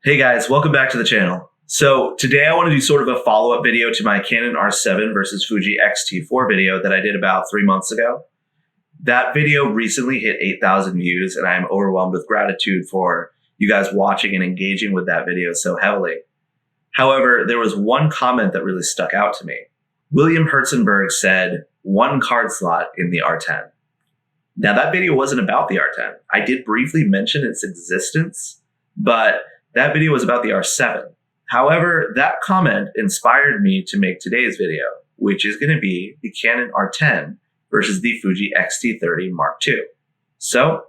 Hey guys, welcome back to the channel. So today I want to do sort of a follow-up video to my Canon R7 versus Fuji X-T4 video that I did about 3 months ago. That video recently hit 8,000 views and I am overwhelmed with gratitude for you guys watching and engaging with that video so heavily. However, there was one comment that really stuck out to me. William Herzenberg said, "one card slot in the R10. Now that video wasn't about the R10. I did briefly mention its existence, but that video was about the R7. However, that comment inspired me to make today's video, which is going to be the Canon R10 versus the Fuji X-T30 Mark II. So,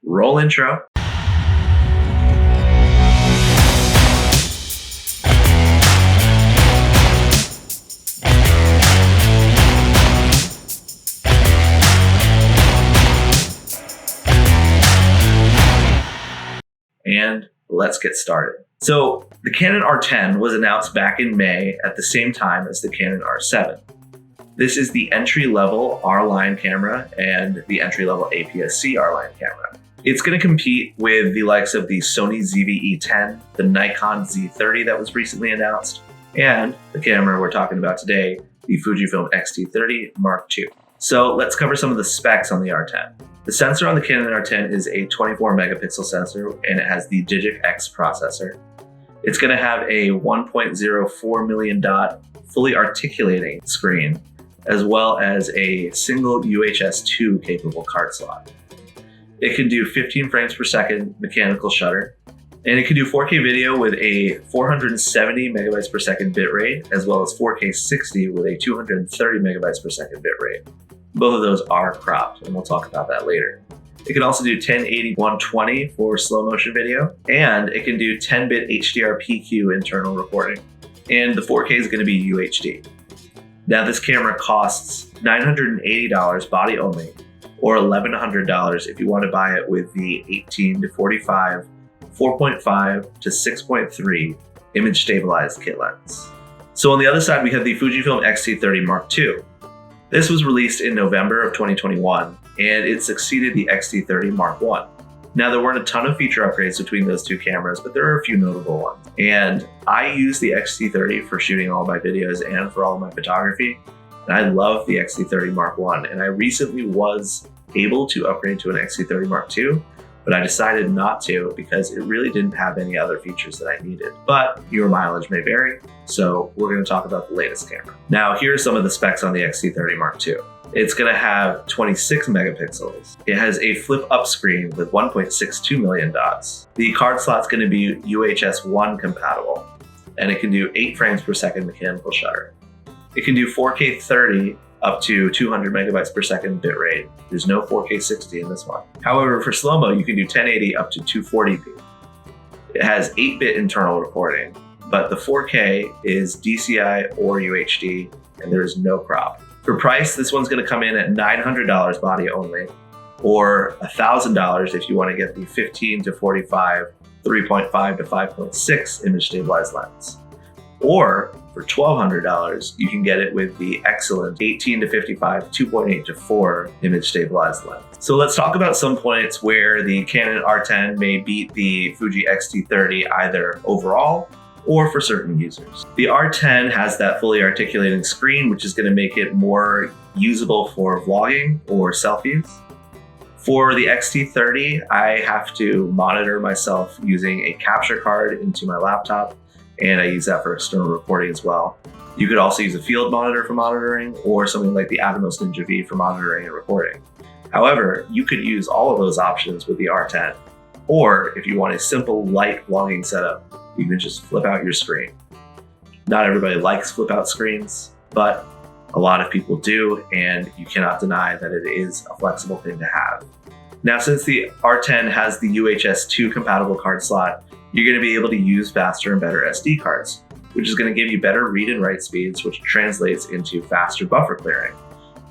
roll intro. And let's get started. So the Canon R10 was announced back in May at the same time as the Canon R7. This is the entry-level R-line camera and the entry-level APS-C R-line camera. It's going to compete with the likes of the Sony ZV-E10, the Nikon Z30 that was recently announced, and the camera we're talking about today, the Fujifilm X-T30 Mark II. So let's cover some of the specs on the R10. The sensor on the Canon R10 is a 24 megapixel sensor and it has the Digic X processor. It's going to have a 1.04 million dot fully articulating screen, as well as a single UHS 2 capable card slot. It can do 15 frames per second mechanical shutter, and it can do 4K video with a 470 megabytes per second bitrate, as well as 4K 60 with a 230 megabytes per second bitrate. Both of those are cropped, and we'll talk about that later. It can also do 1080-120 for slow motion video, and it can do 10-bit HDR PQ internal recording. And the 4K is going to be UHD. Now this camera costs $980 body only, or $1,100 if you want to buy it with the 18-45, 4.5 to 6.3 image stabilized kit lens. So on the other side, we have the Fujifilm X-T30 Mark II. This was released in November of 2021, and it succeeded the X-T30 Mark I. Now, there weren't a ton of feature upgrades between those two cameras, but there are a few notable ones. And I use the X-T30 for shooting all my videos and for all of my photography. And I love the X-T30 Mark I, and I recently was able to upgrade to an X-T30 Mark II, but I decided not to because it really didn't have any other features that I needed. But your mileage may vary, so we're going to talk about the latest camera. Now, here are some of the specs on the X-T30 Mark II. It's going to have 26 megapixels. It has a flip-up screen with 1.62 million dots. The card slot's going to be UHS 1 compatible, and it can do 8 frames per second mechanical shutter. It can do 4K 30 up to 200 megabytes per second bitrate. There's no 4K 60 in this one. However, for slow-mo, you can do 1080 up to 240p. It has 8-bit internal recording, but the 4K is DCI or UHD, and there is no crop. For price, this one's going to come in at $900 body only, or $1,000 if you want to get the 15-45, 3.5 to 5.6 image stabilized lens. Or for $1,200, you can get it with the excellent 18-55, 2.8 to 4 image stabilized lens. So let's talk about some points where the Canon R10 may beat the Fuji X-T30 either overall or for certain users. The R10 has that fully articulating screen, which is going to make it more usable for vlogging or selfies. For the X-T30, I have to monitor myself using a capture card into my laptop, and I use that for external recording as well. You could also use a field monitor for monitoring, or something like the Atomos Ninja V for monitoring and recording. However, you could use all of those options with the R10. Or if you want a simple, light vlogging setup, you can just flip out your screen. Not everybody likes flip out screens, but a lot of people do, and you cannot deny that it is a flexible thing to have. Now, since the R10 has the UHS 2 compatible card slot, you're going to be able to use faster and better SD cards, which is going to give you better read and write speeds, which translates into faster buffer clearing.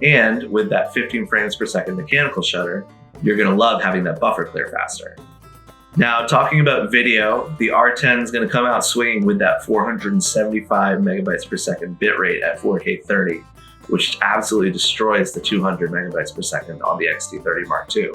And with that 15 frames per second mechanical shutter, you're going to love having that buffer clear faster. Now, talking about video, the R10 is going to come out swinging with that 475 megabytes per second bitrate at 4K 30, which absolutely destroys the 200 megabytes per second on the X-T30 Mark II.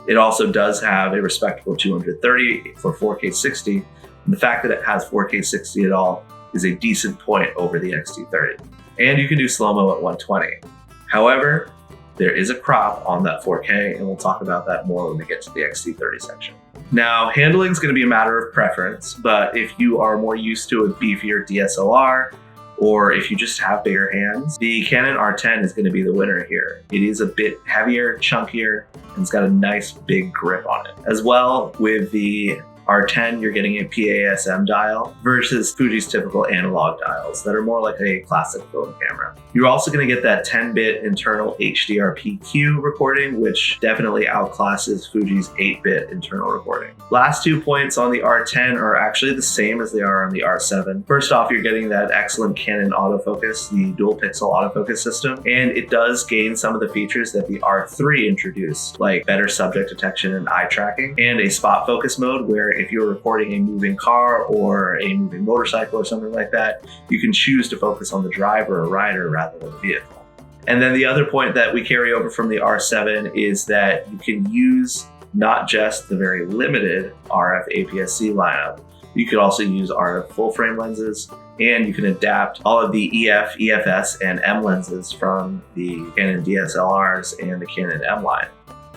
It also does have a respectable 230 for 4K 60, And the fact that it has 4K 60 at all is a decent point over the X-T30. And you can do slow-mo at 120. However, there is a crop on that 4K, and we'll talk about that more when we get to the X-T30 section. Now, handling is going to be a matter of preference, but if you are more used to a beefier DSLR, or if you just have bigger hands, the Canon R10 is going to be the winner here. It is a bit heavier, chunkier, and it's got a nice big grip on it. As well, with the R10, you're getting a PASM dial versus Fuji's typical analog dials that are more like a classic film camera. You're also going to get that 10-bit internal HDR-PQ recording, which definitely outclasses Fuji's 8-bit internal recording. Last 2 points on the R10 are actually the same as they are on the R7. First off, you're getting that excellent Canon autofocus, the dual pixel autofocus system, and it does gain some of the features that the R3 introduced, like better subject detection and eye tracking, and a spot focus mode where if you're recording a moving car or a moving motorcycle or something like that, you can choose to focus on the driver or rider rather than the vehicle. And then the other point that we carry over from the R7 is that you can use not just the very limited RF APS-C lineup, you could also use RF full frame lenses, and you can adapt all of the EF, EFS, and M lenses from the Canon DSLRs and the Canon M line.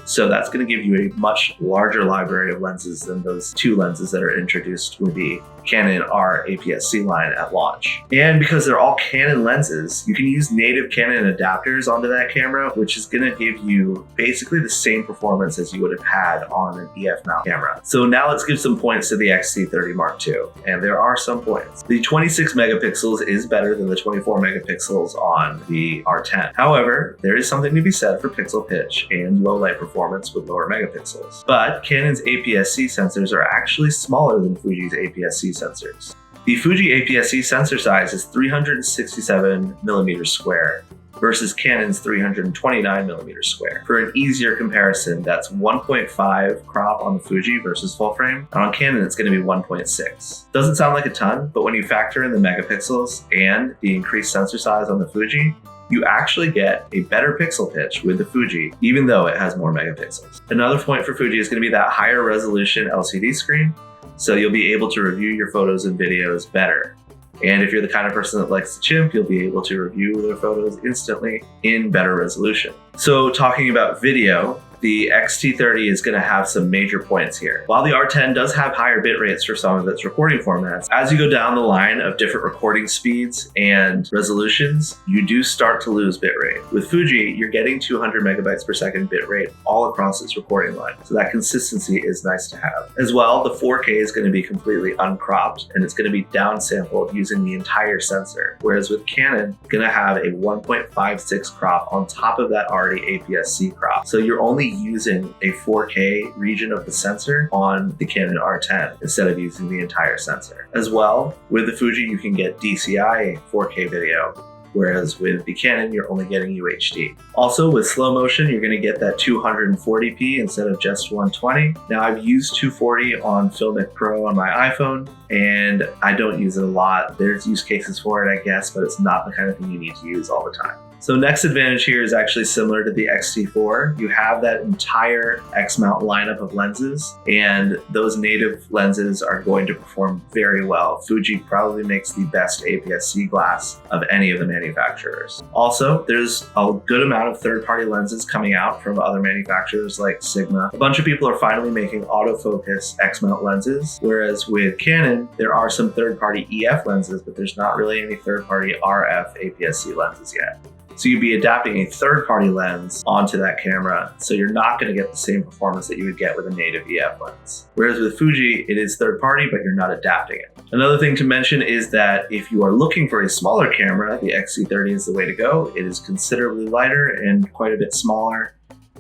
So that's going to give you a much larger library of lenses than those 2 lenses that are introduced with the Canon R APS-C line at launch. And because they're all Canon lenses, you can use native Canon adapters onto that camera, which is going to give you basically the same performance as you would have had on an EF mount camera. So now let's give some points to the X-T30 Mark II, and there are some points. The 26 megapixels is better than the 24 megapixels on the R10. However, there is something to be said for pixel pitch and low light performance with lower megapixels. But Canon's APS-C sensors are actually smaller than Fuji's APS-C sensors. The Fuji APS-C sensor size is 367 millimeters square versus Canon's 329 millimeters square. For an easier comparison, that's 1.5 crop on the Fuji versus full frame, and on Canon it's going to be 1.6. Doesn't sound like a ton, but when you factor in the megapixels and the increased sensor size on the Fuji, you actually get a better pixel pitch with the Fuji, even though it has more megapixels. Another point for Fuji is going to be that higher resolution LCD screen, so you'll be able to review your photos and videos better. And if you're the kind of person that likes to chimp, you'll be able to review their photos instantly in better resolution. So talking about video, the X-T30 is going to have some major points here. While the R10 does have higher bit rates for some of its recording formats, as you go down the line of different recording speeds and resolutions, you do start to lose bit rate. With Fuji, you're getting 200 megabytes per second bit rate all across its recording line, so that consistency is nice to have. As well, the 4K is going to be completely uncropped, and it's going to be downsampled using the entire sensor, whereas with Canon, it's going to have a 1.56 crop on top of that already APS-C crop. So you're only using a 4K region of the sensor on the Canon R10 instead of using the entire sensor. As well, with the Fuji, you can get DCI 4K video, whereas with the Canon, you're only getting UHD. Also, with slow motion, you're going to get that 240p instead of just 120. Now, I've used 240 on Filmic Pro on my iPhone, and I don't use it a lot. There's use cases for it, I guess, but it's not the kind of thing you need to use all the time. So next advantage here is actually similar to the X-T4. You have that entire X-mount lineup of lenses, and those native lenses are going to perform very well. Fuji probably makes the best APS-C glass of any of the manufacturers. Also, there's a good amount of third-party lenses coming out from other manufacturers like Sigma. A bunch of people are finally making autofocus X-mount lenses, whereas with Canon, there are some third-party EF lenses, but there's not really any third-party RF APS-C lenses yet. So you'd be adapting a third-party lens onto that camera, so you're not going to get the same performance that you would get with a native EF lens. Whereas with Fuji, it is third-party, but you're not adapting it. Another thing to mention is that if you are looking for a smaller camera, the X-T30 is the way to go. It is considerably lighter and quite a bit smaller,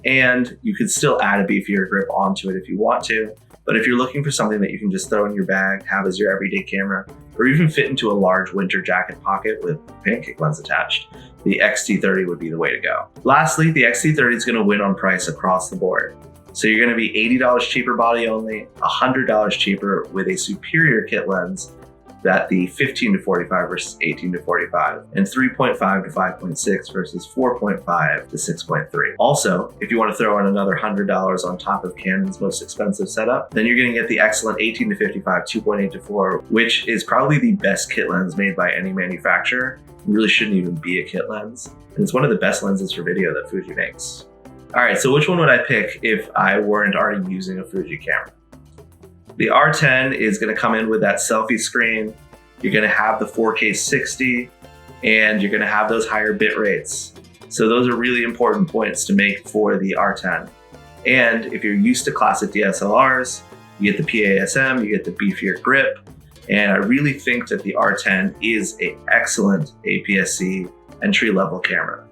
and you could still add a beefier grip onto it if you want to. But if you're looking for something that you can just throw in your bag, have as your everyday camera, or even fit into a large winter jacket pocket with pancake lens attached, the X-T30 would be the way to go. Lastly, the X-T30 is going to win on price across the board. So you're going to be $80 cheaper body only, $100 cheaper with a superior kit lens, that the 15 to 45 versus 18 to 45, and 3.5 to 5.6 versus 4.5 to 6.3. Also, if you want to throw in another $100 on top of Canon's most expensive setup, then you're going to get the excellent 18 to 55 2.8 to 4, which is probably the best kit lens made by any manufacturer. It really shouldn't even be a kit lens, and it's one of the best lenses for video that Fuji makes. All right, so which one would I pick if I weren't already using a Fuji camera? The R10 is going to come in with that selfie screen. You're going to have the 4K 60, and you're going to have those higher bit rates. So those are really important points to make for the R10. And if you're used to classic DSLRs, you get the PASM, you get the beefier grip, and I really think that the R10 is an excellent APS-C entry-level camera.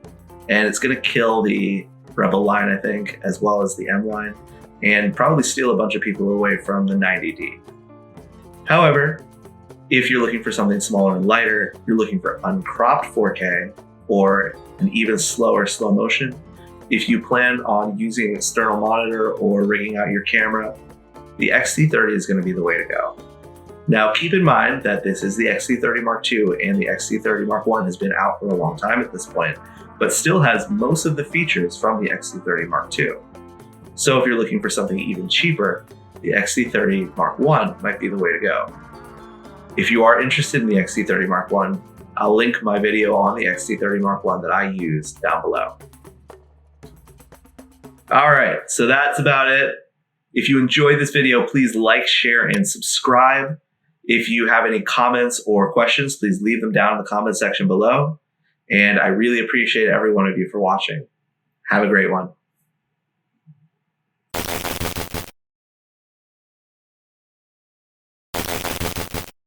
And it's going to kill the Rebel line, I think, as well as the M line, and probably steal a bunch of people away from the 90D. However, if you're looking for something smaller and lighter, you're looking for uncropped 4K or an even slower slow motion, if you plan on using an external monitor or rigging out your camera, the X-T30 is going to be the way to go. Now, keep in mind that this is the X-T30 Mark II, and the X-T30 Mark I has been out for a long time at this point, but still has most of the features from the X-T30 Mark II. So if you're looking for something even cheaper, the X-T30 Mark I might be the way to go. If you are interested in the X-T30 Mark I, I'll link my video on the X-T30 Mark I that I used down below. All right, so that's about it. If you enjoyed this video, please like, share, and subscribe. If you have any comments or questions, please leave them down in the comment section below. And I really appreciate every one of you for watching. Have a great one.